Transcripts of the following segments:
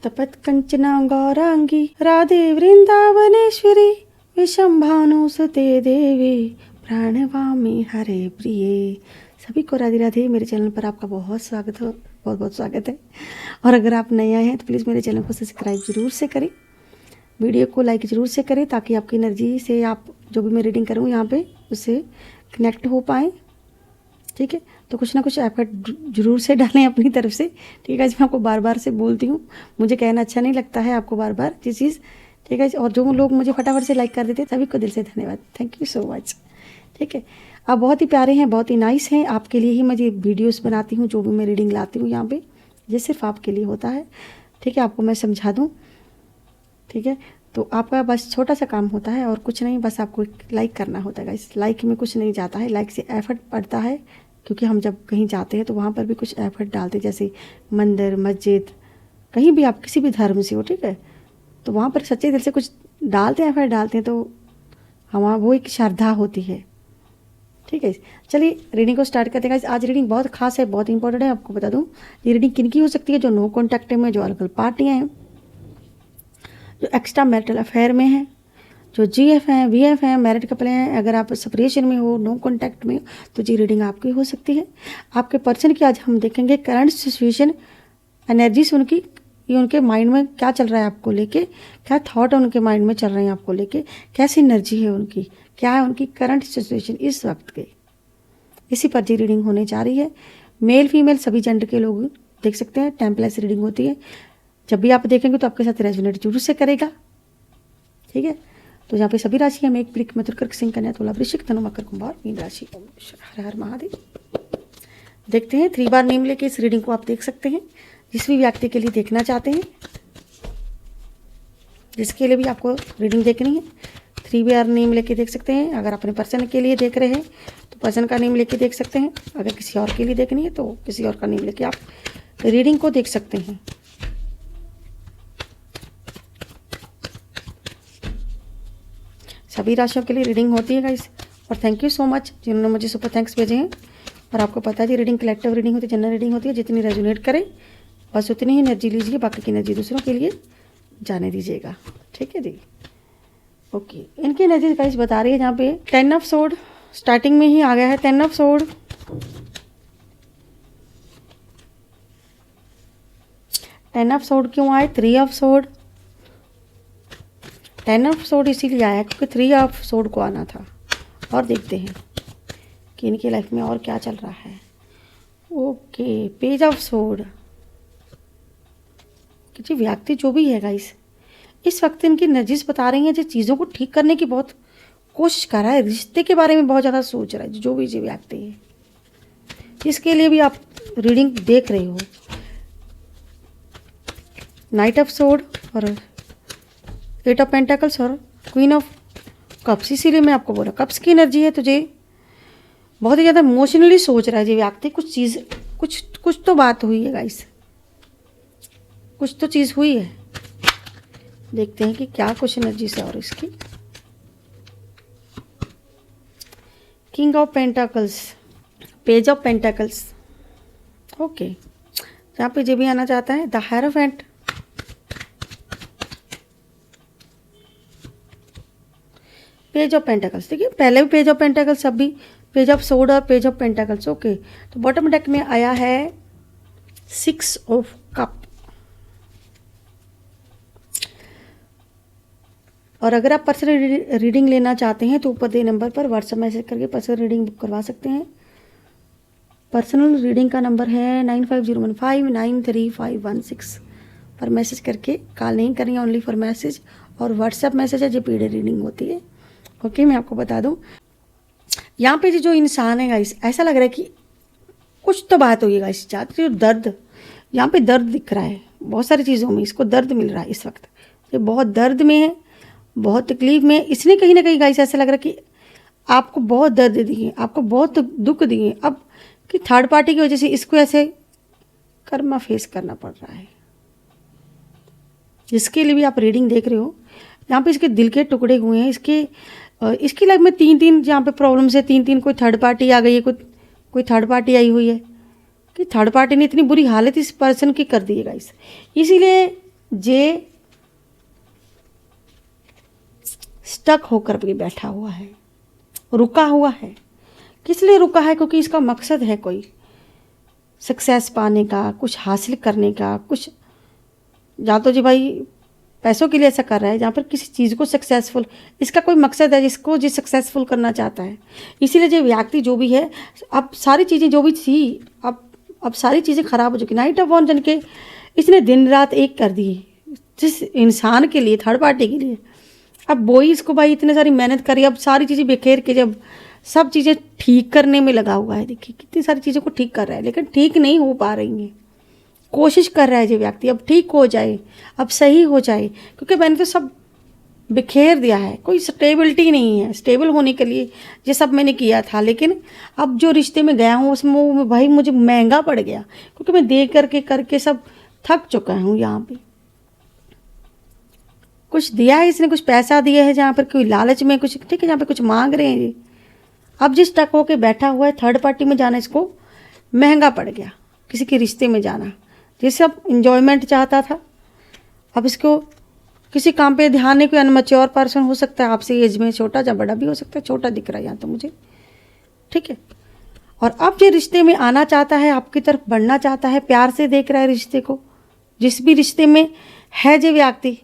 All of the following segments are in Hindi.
तपत कंचना गौरांगी राधे वृंदावनेश्वरी विषंभानुसुते देवी प्राणवामी हरे प्रिय। सभी को राधे राधे। मेरे चैनल पर आपका बहुत स्वागत हो, बहुत बहुत स्वागत है। और अगर आप नए आए हैं तो प्लीज़ मेरे चैनल को सब्सक्राइब जरूर से करें, वीडियो को लाइक ज़रूर से करें, ताकि आपकी एनर्जी से आप जो भी मैं रीडिंग करूँ यहाँ पे उससे कनेक्ट हो पाएँ। ठीक है, तो कुछ ना कुछ एफर्ट जरूर से डालें अपनी तरफ से। ठीक है, मैं आपको बार बार से बोलती हूँ, मुझे कहना अच्छा नहीं लगता है आपको बार बार ये चीज़। ठीक है, और जो लोग मुझे फटाफट से लाइक कर देते हैं सभी को दिल से धन्यवाद, थैंक यू सो मच। ठीक है, आप बहुत ही प्यारे हैं, बहुत ही नाइस हैं। आपके लिए ही मैं ये वीडियोस बनाती हूँ, जो भी मैं रीडिंग लाती हूँ यहाँ पे ये सिर्फ आपके लिए होता है। ठीक है, आपको मैं समझा दूँ। ठीक है, तो आपका बस छोटा सा काम होता है और कुछ नहीं, बस आपको लाइक करना होता है गाइस। लाइक में कुछ नहीं जाता है, लाइक से एफर्ट पड़ता है, क्योंकि हम जब कहीं जाते हैं तो वहाँ पर भी कुछ एफर्ट डालते हैं, जैसे मंदिर मस्जिद कहीं भी आप किसी भी धर्म से हो। ठीक है, तो वहाँ पर सच्चे दिल से कुछ डालते हैं, एफर्ट डालते हैं, तो हमारा वो एक श्रद्धा होती है। ठीक है, चलिए रीडिंग को स्टार्ट करते हैं। आज रीडिंग बहुत खास है, बहुत इंपॉर्टेंट है। आपको बता दूं ये रीडिंग किन की हो सकती है, जो नो कॉन्टैक्ट में, जो अलग पार्टियाँ हैं, जो एक्स्ट्रा मैरिटल अफेयर में हैं, जो जीएफ हैं, वीएफ हैं, मैरिड कपल हैं। अगर आप सेपरेशन में हो, नो कॉन्टैक्ट में, तो ये रीडिंग आपकी हो सकती है। आपके पर्सन की आज हम देखेंगे करंट सिचुएशन, एनर्जीज उनकी, ये उनके माइंड में क्या चल रहा है आपको लेके, क्या थॉट उनके माइंड में चल रहे हैं आपको लेके, कैसी एनर्जी है उनकी, क्या है उनकी करंट सिचुएशन इस वक्त के। इसी पर जी रीडिंग होने जा रही है। मेल फीमेल सभी जेंडर के लोग देख सकते हैं। टेम्पलेस रीडिंग होती है, जब भी आप देखेंगे तो आपके साथ रेजोनेट जरूर से करेगा। ठीक है, तो यहाँ पे सभी राशि हम एक प्लिक मधुर कर्क सिंह कन्या तुला वृश्चिक धनु मकर कुंभ और मीन राशि। हर हर महादेव। देखते हैं 3 बार नेम लेके इस रीडिंग को आप देख सकते हैं, जिस भी व्यक्ति के लिए देखना चाहते हैं, जिसके लिए भी आपको रीडिंग देखनी है 3 बार नेम लेके देख सकते हैं। अगर अपने पर्सन के लिए देख रहे हैं तो पर्सन का नेम लेके देख सकते हैं। अगर किसी और के लिए देखनी है तो किसी और का नेम लेके आप रीडिंग को देख सकते हैं। सभी राशियों के लिए रीडिंग होती है गाइस। और थैंक यू सो मच जिन्होंने मुझे सुपर थैंक्स भेजे हैं। और आपको पता है रीडिंग कलेक्टिव रीडिंग होती है, जनरल रीडिंग होती है। जितनी रेजोनेट करे बस उतनी ही एनर्जी लीजिए, बाकी की एनर्जी दूसरों के लिए जाने दीजिएगा। ठीक है जी, ओके। इनकी एनर्जी गाइस बता रही है जहाँ पे 10 ऑफ सोर्ड स्टार्टिंग में ही आ गया है। 10 ऑफ सोर्ड, 10 ऑफ सोर्ड क्यों आए, 3 ऑफ सोर्ड, 10 ऑफ सोर्ड इसीलिए आया क्योंकि 3 ऑफ सोर्ड को आना था। और देखते हैं कि इनकी लाइफ में और क्या चल रहा है। Okay, page of sword. जी व्यक्ति जो भी है गाइस, इस वक्त इनकी एनर्जीज बता रही हैं जो चीज़ों को ठीक करने की बहुत कोशिश कर रहा है, रिश्ते के बारे में बहुत ज़्यादा सोच रहा है, जो भी जी व्यक्ति है, जिसके लिए भी आप रीडिंग देख रहे हो। नाइट ऑफ सोर्ड और 8 ऑफ पेंटाकल्स और क्वीन ऑफ कप्स। इसीलिए मैं आपको बोला कप्स की एनर्जी है, तुझे बहुत ही ज़्यादा इमोशनली सोच रहा है जी व्यक्ति। कुछ चीज़, कुछ तो बात हुई है गाइस, कुछ तो चीज़ हुई है। देखते हैं कि क्या कुछ एनर्जी से। और इसकी king of pentacles, page of pentacles. Okay, यहाँ पे जो भी आना चाहता है the hierophant, page of pentacles. देखिए पहले भी पेज ऑफ पेंटाकल्स, अब भी पेज ऑफ सोर्ड और पेज ऑफ पेंटाकल्स। ओके, तो बॉटम डेक में आया है 6 ऑफ कप। और अगर आप पर्सनल रीडिंग लेना चाहते हैं तो ऊपर दिए नंबर पर व्हाट्सएप मैसेज करके पर्सनल रीडिंग बुक करवा सकते हैं। पर्सनल रीडिंग का नंबर है 9501593516 पर मैसेज करके कॉल नहीं करनी है, ओनली फॉर मैसेज। और व्हाट्सएप मैसेज है जो पेड रीडिंग होती है। ओके, मैं आपको बता दूं यहाँ पे जो इंसान है गाइस, ऐसा लग रहा है कि कुछ तो बात हुई है गाइस। जो दर्द, यहाँ पे दर्द दिख रहा है बहुत सारी चीज़ों में, इसको दर्द मिल रहा है इस वक्त। ये बहुत दर्द में है, बहुत तकलीफ में। इसने कहीं ना कहीं गाइस ऐसा लग रहा है कि आपको बहुत दर्द दिए, आपको बहुत दुख दिए, अब कि थर्ड पार्टी की वजह से इसको ऐसे कर्मा फेस करना पड़ रहा है। जिसके लिए भी आप रीडिंग देख रहे हो, यहाँ पे इसके दिल के टुकड़े हुए हैं। इसकी लाइफ में 3 जहाँ पे प्रॉब्लम्स है, 3 कोई थर्ड पार्टी आ गई है, कोई थर्ड पार्टी आई हुई है कि थर्ड पार्टी ने इतनी बुरी हालत इस पर्सन की कर दी है गाइस। इसीलिए जे स्टक होकर भी बैठा हुआ है, रुका हुआ है। किस लिए रुका है? क्योंकि इसका मकसद है कोई सक्सेस पाने का, कुछ हासिल करने का, कुछ या तो जी भाई पैसों के लिए ऐसा कर रहा है, जहाँ पर किसी चीज़ को सक्सेसफुल, इसका कोई मकसद है जिसको जी सक्सेसफुल करना चाहता है। इसीलिए जो व्यक्ति जो भी है, अब सारी चीज़ें जो भी थी, अब सारी चीज़ें खराब हो चुकी। नाइट ऑफ वन जन के इसने दिन रात एक कर दी जिस इंसान के लिए, थर्ड पार्टी के लिए। अब वो ही इसको भाई इतने सारी मेहनत करी, अब सारी चीज़ें बिखेर के जब सब चीज़ें ठीक करने में लगा हुआ है। देखिए कितनी सारी चीज़ों को ठीक कर रहा है, लेकिन ठीक नहीं हो पा रही हैं। कोशिश कर रहा है जो व्यक्ति अब ठीक हो जाए, अब सही हो जाए, क्योंकि मैंने तो सब बिखेर दिया है, कोई स्टेबिलिटी नहीं है। स्टेबल होने के लिए ये सब मैंने किया था, लेकिन अब जो रिश्ते में गया हूँ उसमें वो भाई मुझे महंगा पड़ गया, क्योंकि मैं दे करके सब थक चुका हूँ। यहाँ पे कुछ दिया है इसने, कुछ पैसा दिया है, जहाँ पर कोई लालच में कुछ, ठीक है, जहाँ पे कुछ मांग रहे हैं ये। अब जिस टक होके बैठा हुआ है, थर्ड पार्टी में जाना इसको महंगा पड़ गया, किसी के रिश्ते में जाना। जैसे अब इंजॉयमेंट चाहता था, अब इसको किसी काम पे ध्यान नहीं, कोई अनमच्योर पर्सन हो सकता है, आपसे एज में छोटा या बड़ा भी हो सकता है, छोटा दिख रहा है यहाँ तो मुझे, ठीक है। और अब जो रिश्ते में आना चाहता है, आपकी तरफ बढ़ना चाहता है, प्यार से देख रहा है रिश्ते को, जिस भी रिश्ते में है जो व्यक्ति,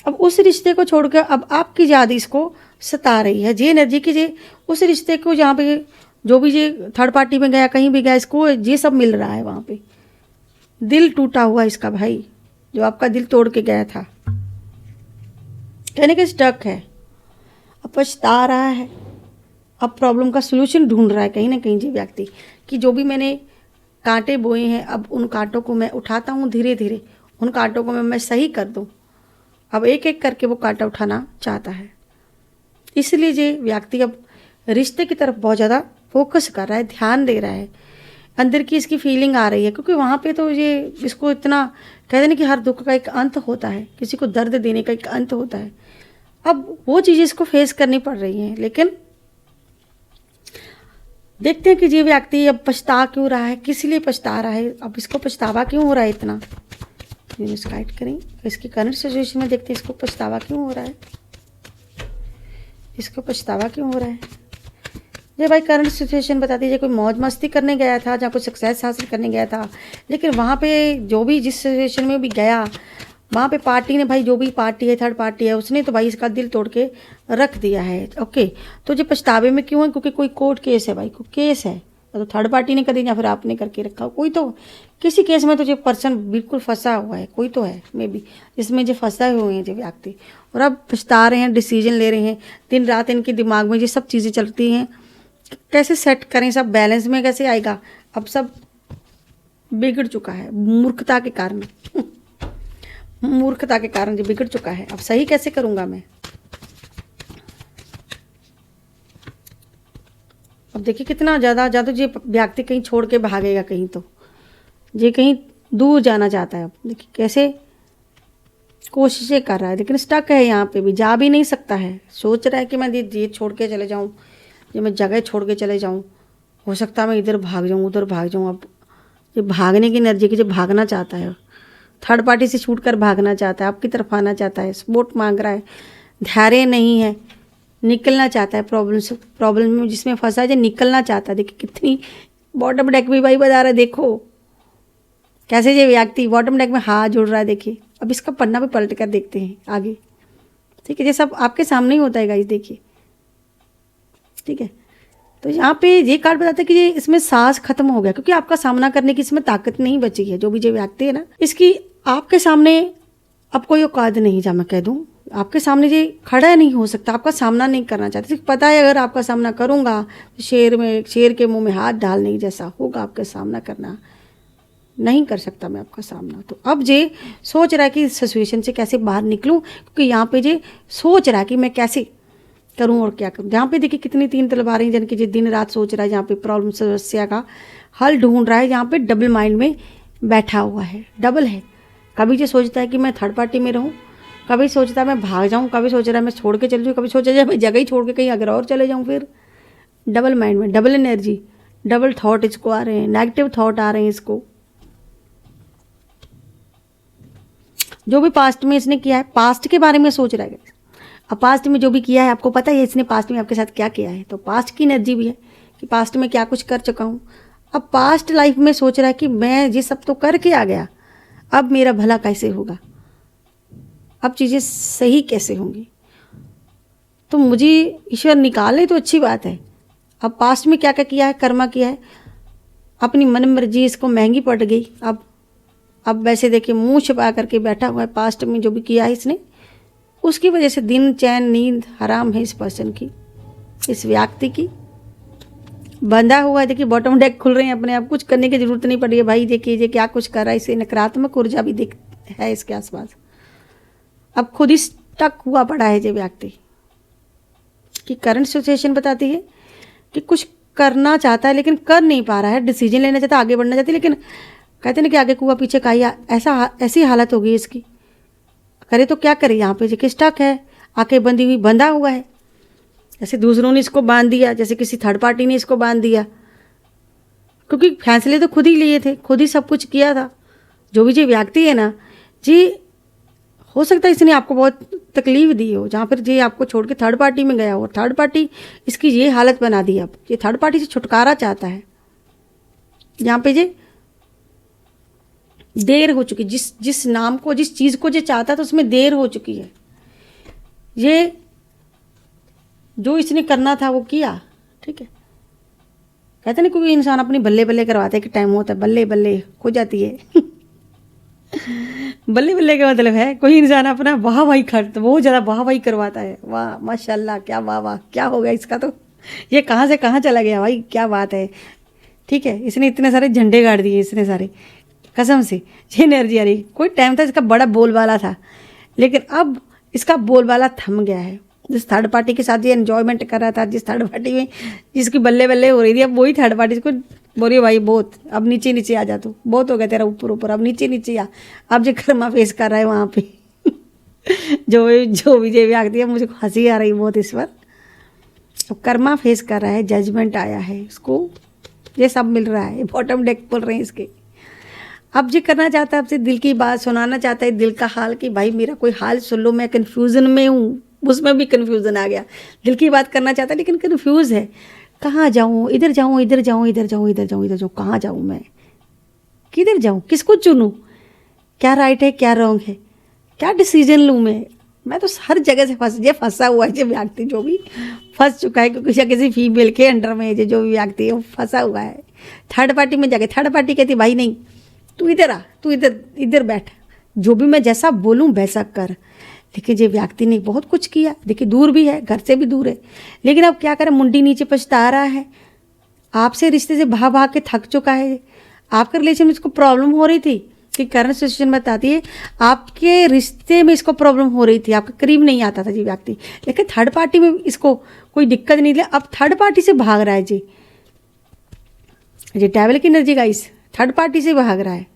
अब उस रिश्ते को छोड़कर अब आपकी याद इसको सता रही है। जे एनर्जी की जे उस रिश्ते को, जहाँ पे जो भी ये थर्ड पार्टी में गया, कहीं भी गया, इसको ये सब मिल रहा है। वहाँ पे दिल टूटा हुआ इसका भाई, जो आपका दिल तोड़ के गया था, कहने के स्टक है, अब पछता रहा है, अब प्रॉब्लम का सलूशन ढूंढ रहा है कहीं ना कहीं जी व्यक्ति, कि जो भी मैंने कांटे बोए हैं, अब उन कांटों को मैं उठाता हूँ धीरे धीरे, उन कांटों को मैं सही कर दूँ। अब एक एक करके वो कांटा उठाना चाहता है, इसलिए ये व्यक्ति अब रिश्ते की तरफ बहुत ज़्यादा फोकस कर रहा है, ध्यान दे रहा है। अंदर की इसकी फीलिंग आ रही है, क्योंकि वहाँ पे तो ये इसको इतना कहते हैं कि हर दुख का एक अंत होता है, किसी को दर्द देने का एक अंत होता है। अब वो चीज़ें इसको फेस करनी पड़ रही हैं, लेकिन देखते हैं कि ये व्यक्ति अब पछता क्यों रहा है, किस लिए पछता रहा है, अब इसको पछतावा क्यों हो रहा है इतना। गाइड करें इसकी करंट सिचुएशन में, देखते हैं इसको पछतावा क्यों हो रहा है, इसको पछतावा क्यों हो रहा है। ये भाई करंट सिचुएशन बता दीजिए। कोई मौज मस्ती करने गया था, जहाँ कोई सक्सेस हासिल करने गया था, लेकिन वहाँ पे जो भी जिस सिचुएशन में भी गया, वहाँ पे पार्टी ने, भाई जो भी पार्टी है, थर्ड पार्टी है, उसने तो भाई इसका दिल तोड़ के रख दिया है। ओके, तो ये पछतावे में क्यों है? क्योंकि कोई कोर्ट केस है भाई, कोई केस है, तो थर्ड पार्टी ने कर दी या फिर आपने करके रखा, कोई तो किसी केस में तो जो पर्सन बिल्कुल फंसा हुआ है, कोई तो है मे बी जिसमें जो फंसा हुए हैं जो व्यक्ति, और अब पछता रहे हैं, डिसीजन ले रहे हैं। दिन रात इनके दिमाग में ये सब चीज़ें चलती हैं, कैसे सेट करें, सब बैलेंस में कैसे आएगा। अब सब बिगड़ चुका है मूर्खता के कारण मूर्खता के कारण जो बिगड़ चुका है, अब सही कैसे करूँगा मैं। अब देखिए कितना ज़्यादा ये व्यक्ति कहीं छोड़ के भागेगा, कहीं तो ये कहीं दूर जाना चाहता है। अब देखिए कैसे कोशिशें कर रहा है, लेकिन स्टक है, यहाँ पे भी जा भी नहीं सकता है। सोच रहा है कि मैं ये छोड़ के चले जाऊँ, ये मैं जगह छोड़ के चले जाऊँ, हो सकता है मैं इधर भाग जाऊँ, उधर भाग जाऊँ। अब ये भागने की एनर्जी की, जो भागना चाहता है, थर्ड पार्टी से छूट कर भागना चाहता है, आपकी तरफ आना चाहता है, सपोर्ट मांग रहा है, धैर्य नहीं है, निकलना चाहता है प्रॉब्लम में जिसमें फंसा है, निकलना चाहता है। देखिए कितनी बॉटम डेक भी भाई बता रहा है, देखो कैसे ये व्यक्ति बॉटम डेक में हाथ जोड़ रहा है। देखिए अब इसका पन्ना भी पलट कर देखते हैं आगे, ठीक है, ये सब आपके सामने ही होता है गाइस, देखिए, ठीक है। तो यहाँ पे ये कार्ड बताता है कि ये इसमें सांस खत्म हो गया, क्योंकि आपका सामना करने की इसमें ताकत नहीं बची है। जो भी ये व्यक्ति है ना, इसकी आपके सामने अब कोई औकात नहीं, जहाँ मैं कह दूँ आपके सामने ये खड़ा नहीं हो सकता, आपका सामना नहीं करना चाहते। पता है अगर आपका सामना करूँगा तो शेर के मुंह में हाथ डालने जैसा होगा, आपका सामना करना नहीं कर सकता मैं आपका सामना। तो अब ये सोच रहा है कि इस सिचुएशन से कैसे बाहर निकलूं, क्योंकि यहाँ पे ये सोच रहा है कि मैं कैसे करूं और क्या करूं। यहाँ पे देखिए कितनी 3 तलवारें, जिनकी ये दिन रात सोच रहा है, यहाँ पे प्रॉब्लम समस्या का हल ढूंढ रहा है। यहाँ पे डबल माइंड में बैठा हुआ है, डबल है। कभी ये सोचता है कि मैं थर्ड पार्टी में रहूँ, कभी सोचता है मैं भाग जाऊँ, कभी सोच रहा है मैं छोड़ के चले जाऊँ, कभी सोचा जाए मैं जगह ही छोड़ के कहीं अगर और चले जाऊँ। फिर डबल माइंड में, डबल एनर्जी, डबल थॉट इसको आ रहे हैं, नेगेटिव थॉट आ रहे हैं इसको। जो भी पास्ट में इसने किया है, पास्ट के बारे में सोच रहा है। अब पास्ट में जो भी किया है आपको पता है इसने पास्ट में आपके साथ क्या किया है, तो पास्ट की एनर्जी भी है कि पास्ट में क्या कुछ कर चुका हूँ। अब पास्ट लाइफ में सोच रहा है कि मैं ये सब तो करके आ गया, अब मेरा भला कैसे होगा, अब चीज़ें सही कैसे होंगी, तो मुझे ईश्वर निकाले तो अच्छी बात है। अब पास्ट में क्या क्या किया है, कर्मा किया है, अपनी मन मर्जी इसको महंगी पड़ गई। अब वैसे देखिए मुंह छिपा करके बैठा हुआ है, पास्ट में जो भी किया है इसने, उसकी वजह से दिन चैन नींद हराम है इस पर्सन की, इस व्यक्ति की। बंधा हुआ है, देखिए बॉटम डेक खुल रहे हैं अपने आप, कुछ करने की जरूरत नहीं पड़ रही है भाई। देखिए ये क्या कुछ कर रहा है, इसे नकारात्मक ऊर्जा भी दिख है इसके आसपास। अब खुद ही स्टक हुआ पड़ा है ये व्यक्ति कि करंट सिचुएशन बताती है कि कुछ करना चाहता है लेकिन कर नहीं पा रहा है, डिसीजन लेना चाहता है, आगे बढ़ना चाहता है, लेकिन कहते ना कि आगे कुआ पीछे काई, ऐसी हालत हो गई इसकी। करे तो क्या करे, यहाँ पे जो स्टक है, आंखें बंधी हुई, बंधा हुआ है, जैसे दूसरों ने इसको बांध दिया, जैसे किसी थर्ड पार्टी ने इसको बांध दिया, क्योंकि फैसले तो खुद ही लिए थे, खुद ही सब कुछ किया था। जो भी ये व्यक्ति है ना जी, हो सकता है इसने आपको बहुत तकलीफ दी हो, जहाँ पर ये आपको छोड़ के थर्ड पार्टी में गया हो, और थर्ड पार्टी इसकी ये हालत बना दी। अब ये थर्ड पार्टी से छुटकारा चाहता है, यहाँ पे ये देर हो चुकी, जिस नाम को, जिस चीज़ को जो चाहता था उसमें देर हो चुकी है। ये जो इसने करना था वो किया, ठीक है। कहते ना कोई इंसान अपनी बल्ले बल्ले करवाते हैं कि टाइम होता है, बल्ले बल्ले हो जाती है बल्ले बल्ले का मतलब है कोई इंसान अपना वाह वाही बहुत ज़्यादा वाह वाही करवाता है, वाह माशाल्लाह, क्या वाह वाह, क्या हो गया इसका, तो ये कहाँ से कहाँ चला गया भाई, क्या बात है, ठीक है। इसने इतने सारे झंडे गाड़ दिए, इतने सारे, कसम से ये एनर्जी आ रही। कोई टाइम था इसका बड़ा बोलबाला था, लेकिन अब इसका बोलबाला थम गया है। जिस थर्ड पार्टी के साथ ये एन्जॉयमेंट कर रहा था, जिस थर्ड पार्टी में जिसकी बल्ले बल्ले हो रही थी, अब वही थर्ड पार्टी इसको बोल रही भाई बहुत, अब नीचे नीचे आ जा, तू बहुत हो गया तेरा ऊपर ऊपर, अब नीचे नीचे आ। अब जो कर्मा फेस कर रहा है वहाँ पे जो भी ये व्यक्ति है, मुझे हंसी आ रही बहुत इस पर। अब कर्मा फेस कर रहा है, जजमेंट आया है उसको, ये सब मिल रहा है, बॉटम डेक बोल रहे हैं इसके। अब ये करना चाहता है आपसे, दिल की बात सुनाना चाहता है, दिल का हाल कि भाई मेरा कोई हाल सुन लो, मैं कन्फ्यूज़न में हूँ, उसमें भी कन्फ्यूज़न आ गया। दिल की बात करना चाहता है लेकिन कन्फ्यूज़ है, कहाँ जाऊँ, इधर जाऊँ, इधर जाऊँ, इधर जाऊँ, इधर जाऊँ, इधर जाऊँ, कहाँ जाऊँ मैं, किधर जाऊँ, किसको चुनूँ, क्या राइट है क्या रॉन्ग है, क्या डिसीजन लूँ मैं तो हर जगह से फंसा हुआ है। जो व्यक्ति जो भी फंस चुका है, क्योंकि किसी फीमेल के अंडर में जो भी व्यक्ति है वो फंसा हुआ है। थर्ड पार्टी में जाके थर्ड पार्टी कहती भाई नहीं, तू इधर आ, तू इधर बैठ, जो भी मैं जैसा बोलूँ वैसा कर। लेकिन ये व्यक्ति ने बहुत कुछ किया, देखिए दूर भी है, घर से भी दूर है, लेकिन अब क्या करें, मुंडी नीचे पछता रहा है। आपसे रिश्ते से भाग भाग के थक चुका है। आपके रिलेशन में इसको प्रॉब्लम हो रही थी कि करंट सिचुएशन बताती है आपके रिश्ते में इसको प्रॉब्लम हो रही थी, आपके करीब नहीं आता था ये व्यक्ति, लेकिन थर्ड पार्टी में इसको कोई दिक्कत नहीं थी। अब थर्ड पार्टी से भाग रहा है जी, ये ट्रैवल की एनर्जी का इस थर्ड पार्टी से भाग रहा है।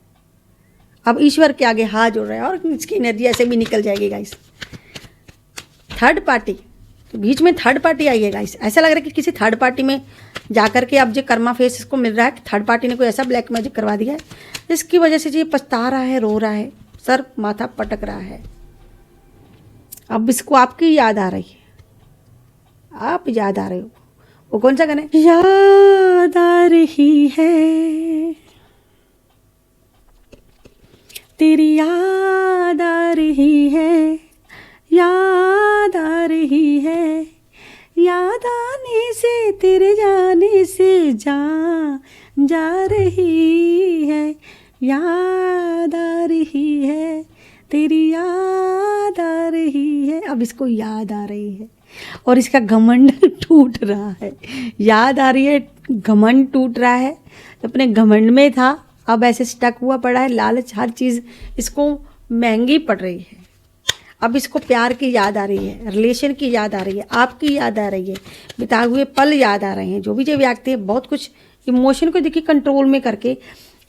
अब ईश्वर के आगे हाथ जोड़ रहा है, और इसकी एनर्जी ऐसे भी निकल जाएगी गाइस। थर्ड पार्टी तो बीच में थर्ड पार्टी आई है गाइस, ऐसा लग रहा है कि किसी थर्ड पार्टी में जाकर के अब जो कर्मा फेस इसको मिल रहा है कि थर्ड पार्टी ने कोई ऐसा ब्लैक मैजिक करवा दिया है जिसकी वजह से ये पछता रहा है, रो रहा है, सर माथा पटक रहा है। अब इसको आपकी याद आ रही है, आप याद आ रहे हो। वो कौन सा गाना है, याद आ रही है, तेरी याद आ रही है, याद आ रही है, याद आने से तेरे जाने से जा रही है, याद आ रही है, तेरी याद आ रही है। अब इसको याद आ रही है और इसका घमंड टूट रहा है, याद आ रही है, घमंड टूट रहा है, अपने घमंड में था, अब ऐसे स्टक हुआ पड़ा है। लालच, हर चीज़ इसको महंगी पड़ रही है। अब इसको प्यार की याद आ रही है, रिलेशन की याद आ रही है, आपकी याद आ रही है, बिताए हुए पल याद आ रहे हैं। जो भी जो व्यक्ति है, बहुत कुछ इमोशन को देखिए कंट्रोल में करके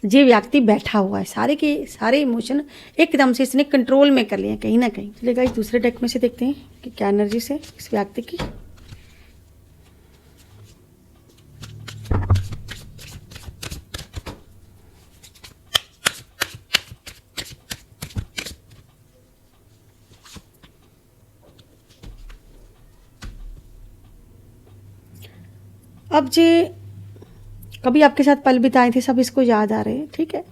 जो व्यक्ति बैठा हुआ है, सारे के सारे इमोशन एकदम से इसने कंट्रोल में कर लिए हैं कहीं ना कहीं। चलिए गाइस दूसरे डेक में से देखते हैं कि क्या एनर्जी से इस व्यक्ति की। अब जी कभी आपके साथ पल बिताए थे सब इसको याद आ रहे हैं, ठीक है।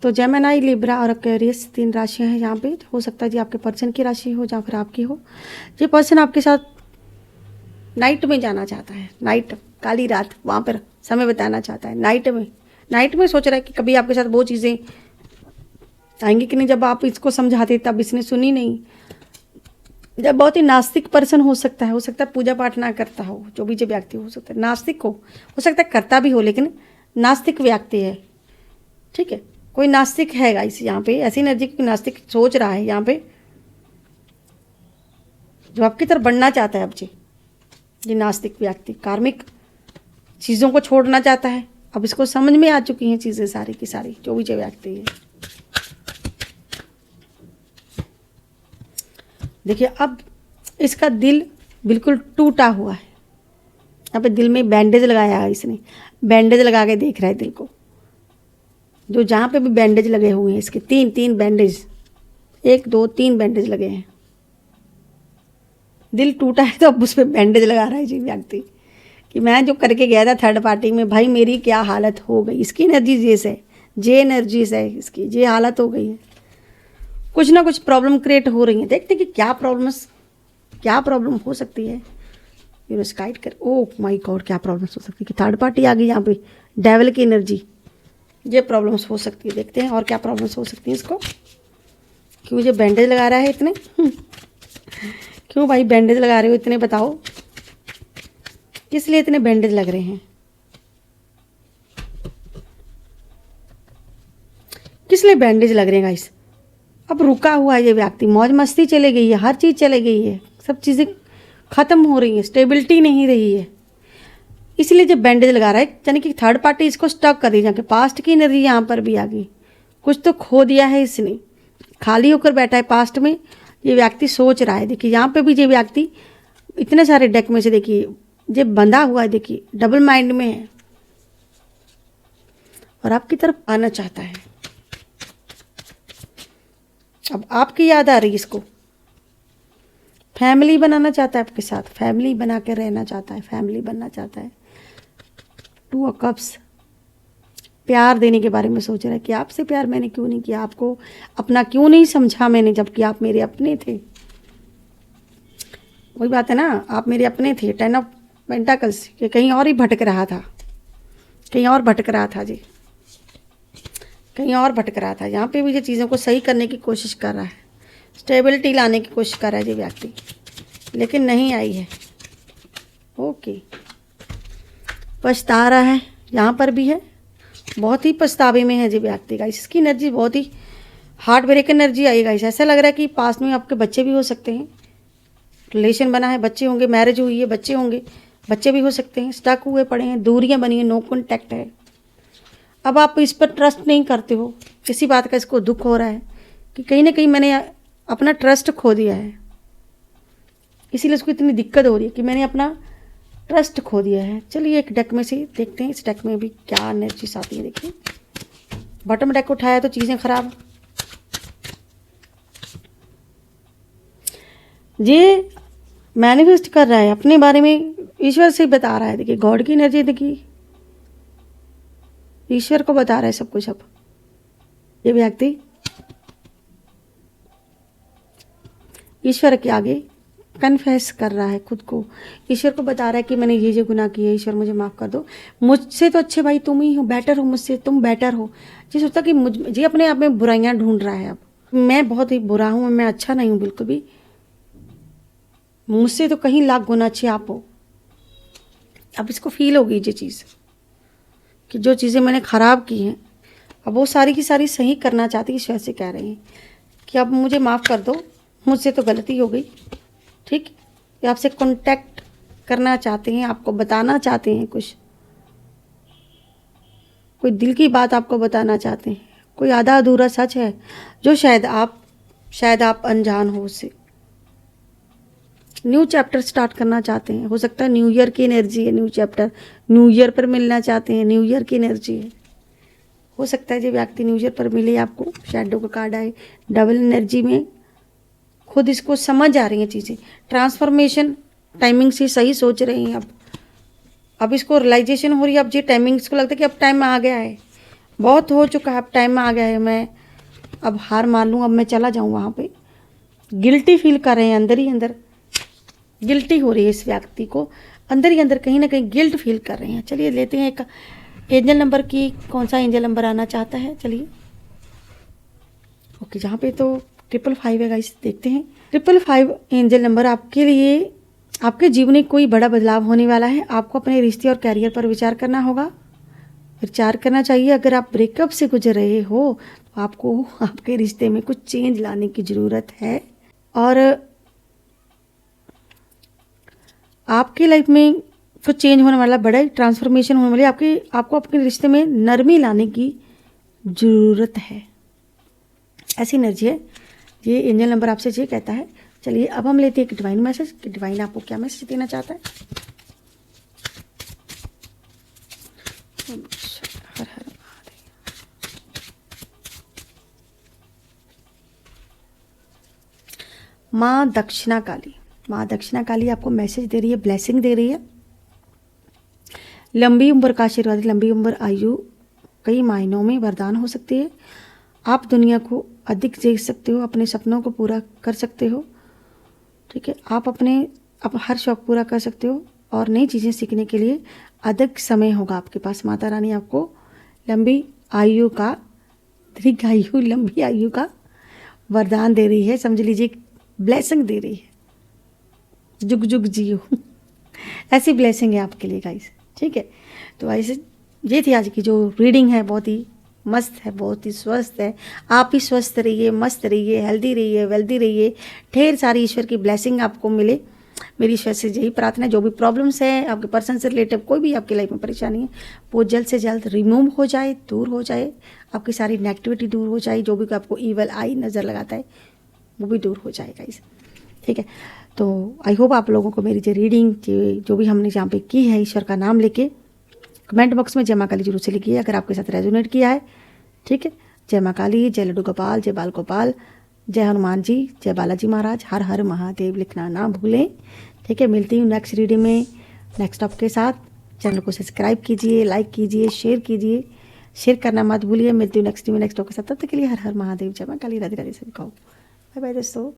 तो जेमिनी, लिब्रा और एक्वेरियस 3 राशियां हैं यहाँ पे। हो सकता है जी आपके पर्सन की राशि हो या फिर आपकी हो। ये पर्सन आपके साथ नाइट में जाना चाहता है, नाइट, काली रात, वहाँ पर समय बिताना चाहता है नाइट में सोच रहा है कि कभी आपके साथ वो चीज़ें आएंगी कि नहीं। जब आप इसको समझाते तब इसने सुनी नहीं। जब बहुत ही नास्तिक पर्सन हो सकता है पूजा पाठ ना करता हो, जो भी जो व्यक्ति हो सकता है नास्तिक हो सकता है करता भी हो, लेकिन नास्तिक व्यक्ति है, ठीक है। कोई नास्तिक है गाइस यहाँ पे, ऐसी एनर्जी कोई नास्तिक सोच रहा है यहाँ पे, जो आपकी तरफ बढ़ना चाहता है। अब जी ये नास्तिक व्यक्ति कार्मिक चीज़ों को छोड़ना चाहता है। अब इसको समझ में आ चुकी हैं चीज़ें सारी की सारी, जो भी जो व्यक्ति है। देखिए अब इसका दिल बिल्कुल टूटा हुआ है। यहाँ पे दिल में बैंडेज लगाया है इसने, बैंडेज लगा के देख रहा है दिल को। जो जहाँ पे भी बैंडेज लगे हुए हैं इसके, 3 बैंडेज, 1 2 3 बैंडेज लगे हैं। दिल टूटा है तो अब उस पर बैंडेज लगा रहा है जी व्यक्ति कि मैं जो करके गया था थर्ड पार्टी में, भाई मेरी क्या हालत हो गई। इसकी एनर्जी जे एनर्जी है इसकी, ये हालत हो गई है। कुछ ना कुछ प्रॉब्लम क्रिएट हो रही है। देखते कि क्या प्रॉब्लम हो सकती है। यूनिवर्स गाइड कर। ओह माय गॉड, क्या प्रॉब्लम्स हो सकती है कि थर्ड पार्टी आ गई यहाँ पे, डेविल की एनर्जी। ये प्रॉब्लम्स हो सकती है। देखते हैं और क्या प्रॉब्लम्स हो सकती है इसको। क्यों ये बैंडेज लगा रहा है इतने क्यों भाई बैंडेज लगा रहे हो इतने, बताओ किस लिए इतने बैंडेज लग रहे हैं, किस लिए बैंडेज लग रहे हैं गाइस। अब रुका हुआ है ये व्यक्ति, मौज मस्ती चले गई है, हर चीज़ चले गई है, सब चीज़ें ख़त्म हो रही हैं, स्टेबिलिटी नहीं रही है, इसलिए जब बैंडेज लगा रहा है। यानी कि थर्ड पार्टी इसको स्टक कर दी, जाके पास्ट की एनर्जी यहाँ पर भी आ गई। कुछ तो खो दिया है इसने, खाली होकर बैठा है पास्ट में। ये व्यक्ति सोच रहा है। देखिए यहाँ पे भी ये व्यक्ति इतने सारे डेक में से देखिए ये बंधा हुआ है, देखिए डबल माइंड में है और आपकी तरफ आना चाहता है। अब आपकी याद आ रही है इसको, फैमिली बनाना चाहता है आपके साथ, फैमिली बना के रहना चाहता है, फैमिली बनना चाहता है। 2 ऑफ कप्स, प्यार देने के बारे में सोच रहा है कि आपसे प्यार मैंने क्यों नहीं किया, आपको अपना क्यों नहीं समझा मैंने, जबकि आप मेरे अपने थे। वही बात है ना, आप मेरे अपने थे। 10 ऑफ पेंटाकल्स, कि कहीं और ही भटक रहा था, कहीं और भटक रहा था जी, कहीं और भटक रहा था। यहाँ पे भी ये चीज़ों को सही करने की कोशिश कर रहा है, स्टेबिलिटी लाने की कोशिश कर रहा है ये व्यक्ति, लेकिन नहीं आई है। ओके, पछता रहा है, यहाँ पर भी है, बहुत ही पछतावे में है जी व्यक्ति का। इसकी एनर्जी बहुत ही हार्ट ब्रेक एनर्जी आएगा। ऐसा लग रहा है कि पास में आपके बच्चे भी हो सकते हैं, रिलेशन बना है, बच्चे होंगे, मैरिज हुई है, बच्चे होंगे, बच्चे भी हो सकते हैं, स्टक हुए पड़े हैं, दूरियां बनी हैं, नो कॉन्टैक्ट है। अब आप इस पर ट्रस्ट नहीं करते हो, किसी बात का इसको दुख हो रहा है कि कहीं ना कहीं मैंने अपना ट्रस्ट खो दिया है, इसीलिए उसको इतनी दिक्कत हो रही है कि मैंने अपना ट्रस्ट खो दिया है। चलिए एक डेक में से देखते हैं, इस डेक में भी क्या एनर्जीज आती है। देखिए बॉटम डेक उठाया तो चीज़ें खराब, ये मैनिफेस्ट कर रहा है अपने बारे में, ईश्वर से बता रहा है। देखिए गॉड की एनर्जी, देखिए ईश्वर को बता रहा है सब कुछ। अब ये व्यक्ति ईश्वर के आगे कन्फेस कर रहा है खुद को, ईश्वर को बता रहा है कि मैंने ये गुनाह किए, ईश्वर मुझे माफ़ कर दो, मुझसे तो अच्छे भाई तुम ही हो, बेटर हो मुझसे, तुम बेटर हो। जी सोचता कि जी अपने आप में बुराइयां ढूंढ रहा है। अब मैं बहुत ही बुरा हूँ, मैं अच्छा नहीं हूँ बिल्कुल भी, मुझसे तो कहीं लाख गुना अच्छे आप हो। अब इसको फील होगी ये चीज़ कि जो चीज़ें मैंने ख़राब की हैं अब वो सारी की सारी सही करना चाहती है। ईश्वर से कह रहे हैं कि अब मुझे माफ़ कर दो, मुझसे तो गलती हो गई, ठीक। ये आपसे कांटेक्ट करना चाहते हैं, आपको बताना चाहते हैं कुछ, कोई दिल की बात आपको बताना चाहते हैं, कोई आधा अधूरा सच है जो शायद आप अनजान हो उससे। न्यू चैप्टर स्टार्ट करना चाहते हैं, हो सकता है न्यू ईयर की एनर्जी है, न्यू चैप्टर न्यू ईयर पर मिलना चाहते हैं, न्यू ईयर की एनर्जी है। हो सकता है जो व्यक्ति न्यू ईयर पर मिले आपको, शैडो का कार्ड आए, डबल एनर्जी में खुद इसको समझ आ रही हैं चीज़ें, ट्रांसफॉर्मेशन टाइमिंग से सही सोच रहे हैं। अब अब इसको रियलाइजेशन हो रही है, अब ये टाइमिंग, इसको लगता है कि अब टाइम आ गया है, बहुत हो चुका है, अब टाइम आ गया है, मैं अब हार मान लूँ, अब मैं चला जाऊँ वहाँ पे। गिल्टी फील कर रहे हैं, अंदर ही अंदर गिल्टी हो रही है इस व्यक्ति को, अंदर ही अंदर कहीं ना कहीं गिल्ट फील कर रहे हैं। चलिए लेते हैं एक एंजल नंबर की, कौन सा एंजल नंबर आना चाहता है। चलिए ओके, जहाँ पे तो 555 है गाइस, देखते हैं 555 एंजल नंबर आपके लिए। आपके जीवन में कोई बड़ा बदलाव होने वाला है। आपको अपने रिश्ते और कैरियर पर विचार करना होगा, विचार करना चाहिए। अगर आप ब्रेकअप से गुजर रहे हो तो आपको आपके रिश्ते में कुछ चेंज लाने की ज़रूरत है, और आपकी लाइफ में कुछ चेंज होने वाला, बड़ा ट्रांसफॉर्मेशन होने वाली। आपको अपने रिश्ते में नरमी लाने की ज़रूरत है, ऐसी एनर्जी है। ये एंजल नंबर आपसे ये कहता है। चलिए अब हम लेते हैं एक डिवाइन मैसेज कि डिवाइन आपको क्या मैसेज देना चाहता है। हर हर महादेव। माँ दक्षिणा काली, माँ दक्षिणा काली आपको मैसेज दे रही है, ब्लेसिंग दे रही है। लंबी उम्र का आशीर्वाद, लंबी उम्र आयु कई मायनों में वरदान हो सकती है। आप दुनिया को अधिक देख सकते हो, अपने सपनों को पूरा कर सकते हो, ठीक है। आप हर शौक पूरा कर सकते हो, और नई चीज़ें सीखने के लिए अधिक समय होगा आपके पास। माता रानी आपको लंबी आयु का, दीर्घ आयु, लंबी आयु का वरदान दे रही है, समझ लीजिए ब्लेसिंग दे रही है। जुग जुग जियो ऐसी ब्लेसिंग है आपके लिए गाइस, ठीक है। तो ऐसे ये थी आज की जो रीडिंग है, बहुत ही मस्त है, बहुत ही स्वस्थ है। आप ही स्वस्थ रहिए, मस्त रहिए, हेल्दी रहिए, वेल्दी रहिए, ढेर सारी ईश्वर की ब्लेसिंग आपको मिले। मेरी ईश्वर से यही प्रार्थना है, जो भी प्रॉब्लम्स है आपके पर्सन से रिलेटेड, कोई भी आपकी लाइफ में परेशानी है, वो जल्द से जल्द रिमूव हो जाए, दूर हो जाए, आपकी सारी नेगेटिविटी दूर हो जाए, जो भी आपको ईवल आई नज़र लगाता है वो भी दूर हो जाएगा इस, ठीक है। तो आई होप आप लोगों को मेरी जो रीडिंग, जो भी हमने यहाँ पे की है, ईश्वर का नाम लेके कमेंट बॉक्स में जय माँ काली जरूर से लिखिए अगर आपके साथ रेजोनेट किया है, ठीक है। जय माँ काली, जय लड्डू गोपाल, जय बाल गोपाल, जय हनुमान जी, जय बालाजी महाराज, हर हर महादेव लिखना ना भूलें, ठीक है। मिलती हूँ नेक्स्ट रीडिंग में नेक्स्ट टॉप के साथ। चैनल को सब्सक्राइब कीजिए, लाइक कीजिए, शेयर कीजिए, शेयर करना मत भूलिए। मिलती हूँ नेक्स्ट टॉप के साथ, तब तक के लिए हर हर महादेव, जय माँ काली, राधे राधे सभी को, बाय बाय दोस्तों।